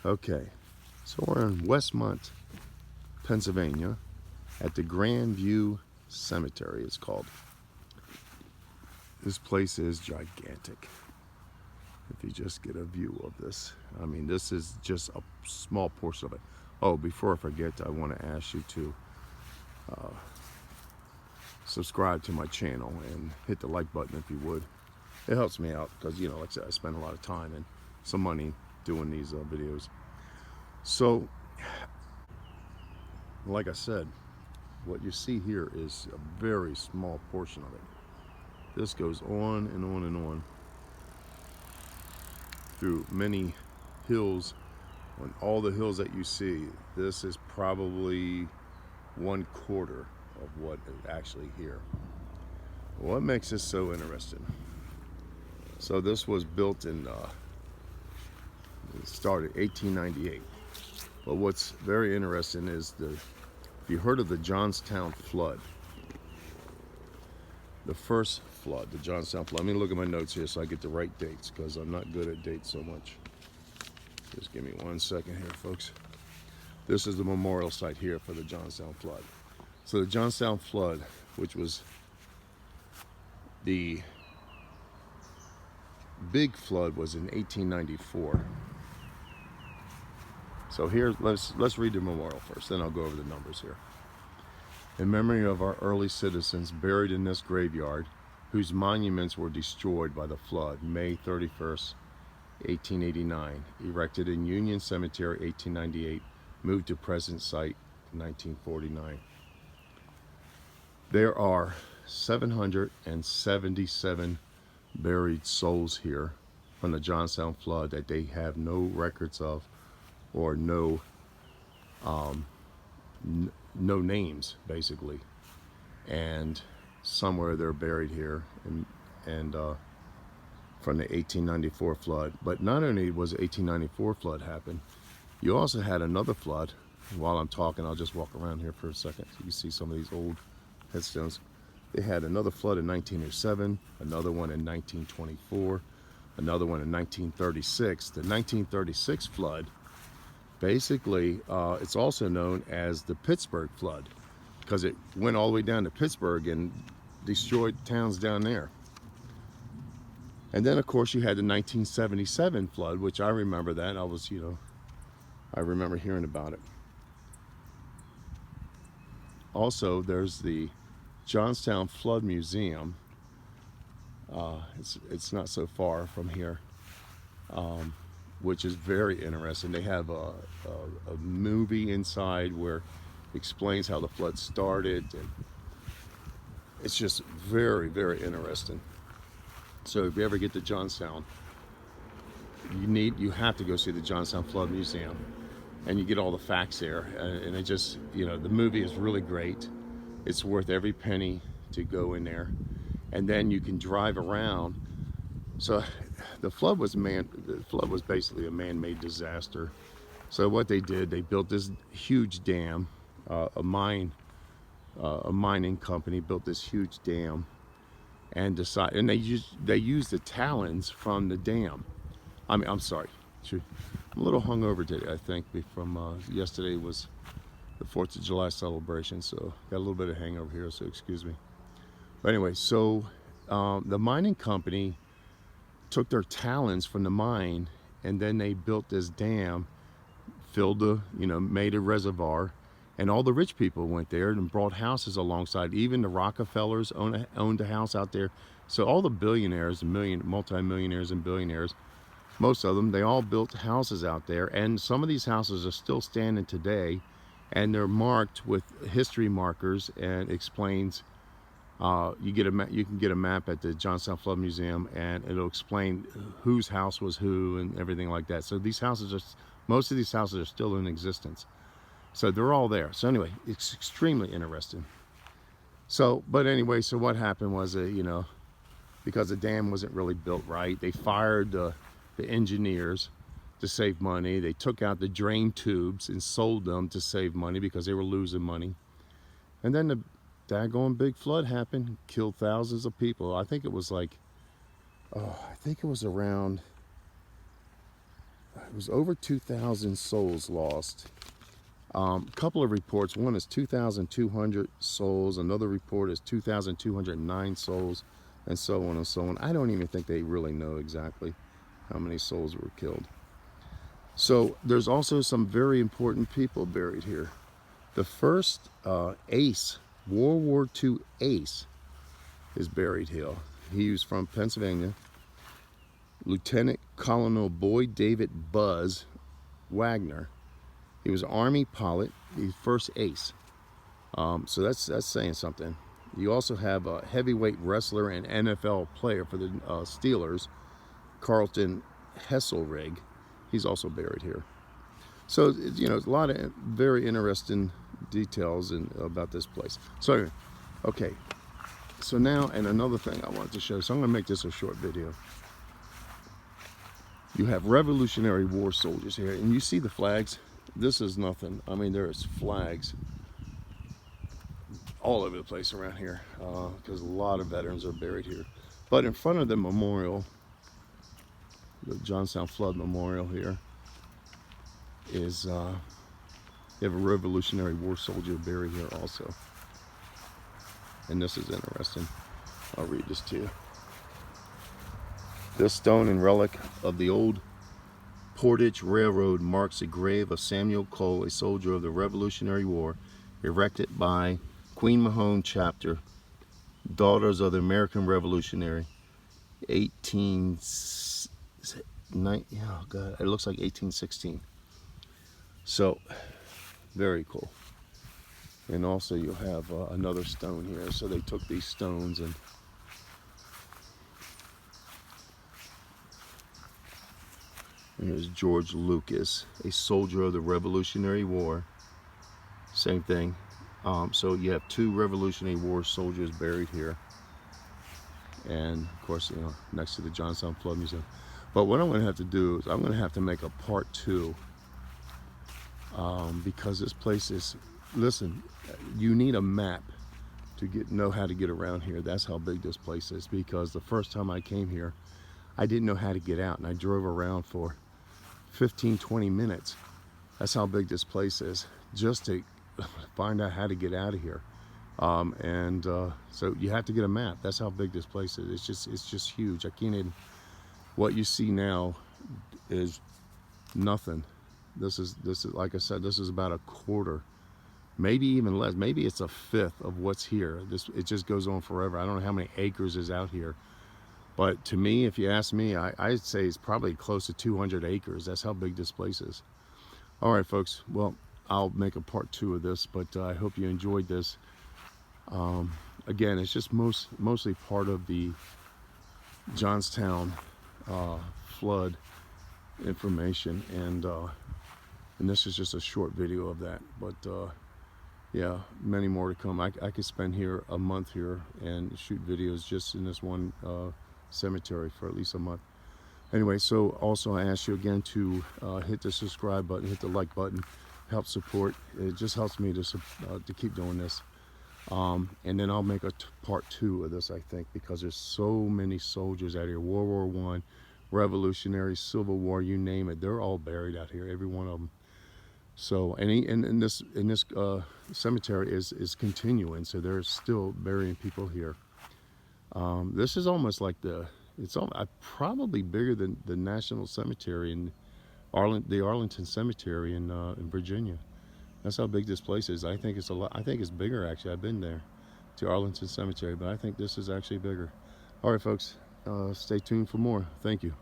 Okay, so we're in Westmont, Pennsylvania, at the Grandview Cemetery, it's called. This place is gigantic. If you just get a view of this, I mean, this is just a small portion of it. Oh, before I forget, I want to ask you to subscribe to my channel and hit the like button if you would. It helps me out because, you know, like I said, I spend a lot of time and some money doing these videos. So, like I said, what you see here is a very small portion of it. This goes on and on and on through many hills. On all the hills that you see, this is probably 1/4 of what is actually here. What makes this so interesting? So this was built in, it started 1898. But what's very interesting is if you heard of the Johnstown flood, the first flood, the Johnstown flood. Let me look at my notes here so I get the right dates because I'm not good at dates so much. Just give me 1 second here, folks. This is the memorial site here for the Johnstown flood. So the Johnstown flood, which was the big flood, was in 1894. So here, let's read the memorial first, then I'll go over the numbers here. In memory of our early citizens buried in this graveyard, whose monuments were destroyed by the flood, May 31st, 1889, erected in Union Cemetery, 1898, moved to present site, 1949. There are 777 buried souls here from the Johnstown flood that they have no records of, or no names, basically. And somewhere they're buried here, and from the 1894 flood. But not only was the 1894 flood happen, you also had another flood. While I'm talking, I'll just walk around here for a second so you can see some of these old headstones. They had another flood in 1907, another one in 1924, another one in 1936. The 1936 flood, basically, it's also known as the Pittsburgh flood because it went all the way down to Pittsburgh and destroyed towns down there. And then, of course, you had the 1977 flood, which I remember that. I remember hearing about it. Also, there's the Johnstown Flood Museum. It's not so far from here, which is very interesting. They have a movie inside where it explains how the flood started, and it's just very, very interesting. So if you ever get to Johnstown, you have to go see the Johnstown Flood Museum, and you get all the facts there. And it just, the movie is really great. It's worth every penny to go in there, and then you can drive around. So the flood was basically a man-made disaster. So what they did, they built this huge dam. A mining company built this huge dam, and they used the talons from the dam. I'm sorry, I'm a little hungover today. I think from yesterday was the 4th of July celebration, so got a little bit of hangover here, so excuse me. But anyway, so the mining company took their talons from the mine, and then they built this dam, made a reservoir, and all the rich people went there and brought houses alongside. Even the Rockefellers owned a house out there. So all the billionaires, multi-millionaires and billionaires, most of them, they all built houses out there, and some of these houses are still standing today, and they're marked with history markers, and explains. You can get a map at the Johnstown Flood Museum, and it'll explain whose house was who and everything like that. So most of these houses are still in existence. So they're all there. So anyway, it's extremely interesting. So what happened was, because the dam wasn't really built right, they fired the engineers to save money. They took out the drain tubes and sold them to save money because they were losing money. And then the daggone big flood happened, killed thousands of people. I think it was around it was over 2,000 souls lost. A couple of reports. One is 2,200 souls. Another report is 2,209 souls, and so on and so on. I don't even think they really know exactly how many souls were killed. So there's also some very important people buried here. The first ace, World War II ace, is buried here. He was from Pennsylvania. Lieutenant Colonel Boyd David Buzz Wagner. He was an Army pilot. He's first ace. So that's saying something. You also have a heavyweight wrestler and NFL player for the Steelers, Carlton Hesselrig. He's also buried here. So, you know, a lot of very interesting details about this place. So anyway, okay. So now, and another thing I wanted to show. So I'm going to make this a short video. You have Revolutionary War soldiers here, and you see the flags. This is nothing. I mean, there's flags all over the place around here because a lot of veterans are buried here. But in front of the memorial, the Johnstown Flood Memorial here, is you have a Revolutionary War soldier buried here also. And this is interesting. I'll read this to you. This stone and relic of the old Portage Railroad marks the grave of Samuel Cole, a soldier of the Revolutionary War, erected by Queen Mahone Chapter, Daughters of the American Revolutionary, 18... oh God, it looks like 1816. So, very cool. And also you'll have another stone here. So they took these stones and here's George Lucas, a soldier of the Revolutionary War. Same thing. So you have two Revolutionary War soldiers buried here. And of course, you know, next to the Johnstown Flood Museum. But what I'm going to have to do is I'm going to have to make a part 2. Because this place is, listen, you need a map to know how to get around here. That's how big this place is, because the first time I came here, I didn't know how to get out, and I drove around for 15-20 minutes. That's how big this place is, just to find out how to get out of here. So you have to get a map. That's how big this place is. It's just huge. I can't even, what you see now is nothing. This is like I said, this is about a quarter, maybe even less. Maybe it's a fifth of what's here. It just goes on forever. I don't know how many acres is out here, but to me, if you ask me, I'd say it's probably close to 200 acres. That's how big this place is. All right, folks. Well, I'll make a part 2 of this, but I hope you enjoyed this. Again, it's just mostly part of the Johnstown flood information, and this is just a short video of that. But yeah, many more to come. I could spend here a month here and shoot videos just in this one cemetery for at least a month. Anyway, so also I ask you again to hit the subscribe button, hit the like button, help support. It just helps me to keep doing this. And then I'll make a part 2 of this, I think, because there's so many soldiers out here. World War I, Revolutionary, Civil War, you name it. They're all buried out here, every one of them. So, and this cemetery is continuing, so they're still burying people here. This is almost like it's probably bigger than the National Cemetery in the Arlington Cemetery in Virginia. That's how big this place is. I think it's a lot. I think it's bigger, actually. I've been there to Arlington Cemetery, but I think this is actually bigger. All right, folks, stay tuned for more. Thank you.